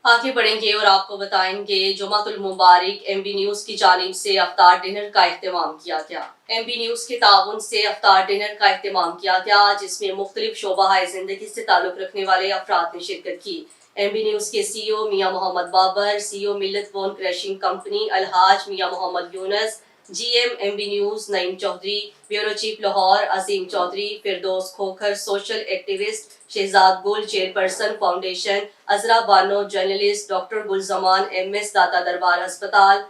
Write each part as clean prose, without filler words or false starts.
آگے بڑھیں گے اور آپ کو بتائیں گے جمعۃ المبارک ایم بی نیوز کی جانب سے افطار ڈنر کا اہتمام کیا گیا۔ ایم بی نیوز کے تعاون سے افطار ڈنر کا اہتمام کیا گیا جس میں مختلف شعبہ زندگی سے تعلق رکھنے والے افراد نے شرکت کی۔ ایم بی نیوز کے سی او میاں محمد بابر، سی او ملت بون کریشنگ کمپنی الحاج Mian Muhammad Younis, G M B news Naeem Chaudhry, bureau chief Lahore Azeem Chaudhry, Firdous Khokhar social activist, Shehzad Gul chairperson foundation, Azra Bano journalist, doctor Gulzaman M S Data Darbar ہسپتال،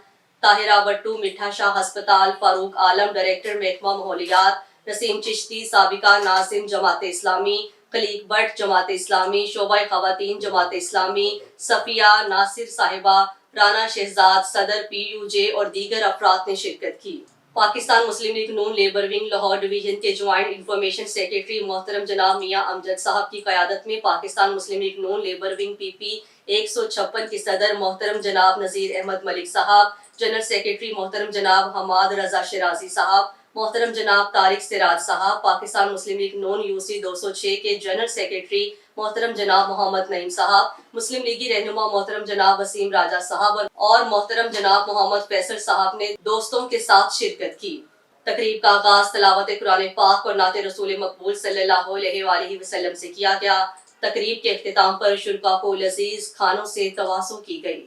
طاہرہ بٹو میٹھا شاہ ہسپتال، فاروق عالم ڈائریکٹر محکمہ ماحولیات، نسیم چشتی سابقہ ناظم جماعت اسلامی، خلیق بٹ جماعت اسلامی، شعبہ خواتین جماعت اسلامی، صفیہ ناصر صاحبہ، رانا شہزاد صدر پی یو جے اور دیگر افراد نے شرکت کی۔ پاکستان مسلم لیگ نون لیبر ونگ لاہور ڈویژن کے جوائنٹ انفارمیشن سیکریٹری محترم جناب میاں امجد صاحب کی قیادت میں پاکستان مسلم لیگ نون لیبر ونگ پی پی 156 کے صدر محترم جناب نذیر احمد ملک صاحب، جنرل سیکریٹری محترم جناب حماد رضا شرازی صاحب، محترم جناب طارق سراج صاحب، پاکستان مسلم لیگ نون یو سی 206 کے جنرل سیکریٹری محترم جناب محمد نعیم صاحب، مسلم لیگی رہنما محترم جناب وسیم راجہ صاحب اور محترم جناب محمد فیصل صاحب نے دوستوں کے ساتھ شرکت کی۔ تقریب کا آغاز تلاوت قرآن پاک اور نعت رسول مقبول صلی اللہ علیہ وآلہ وسلم سے کیا گیا۔ تقریب کے اختتام پر شرکاء کو لذیذ کھانوں سے تواصل کی گئی۔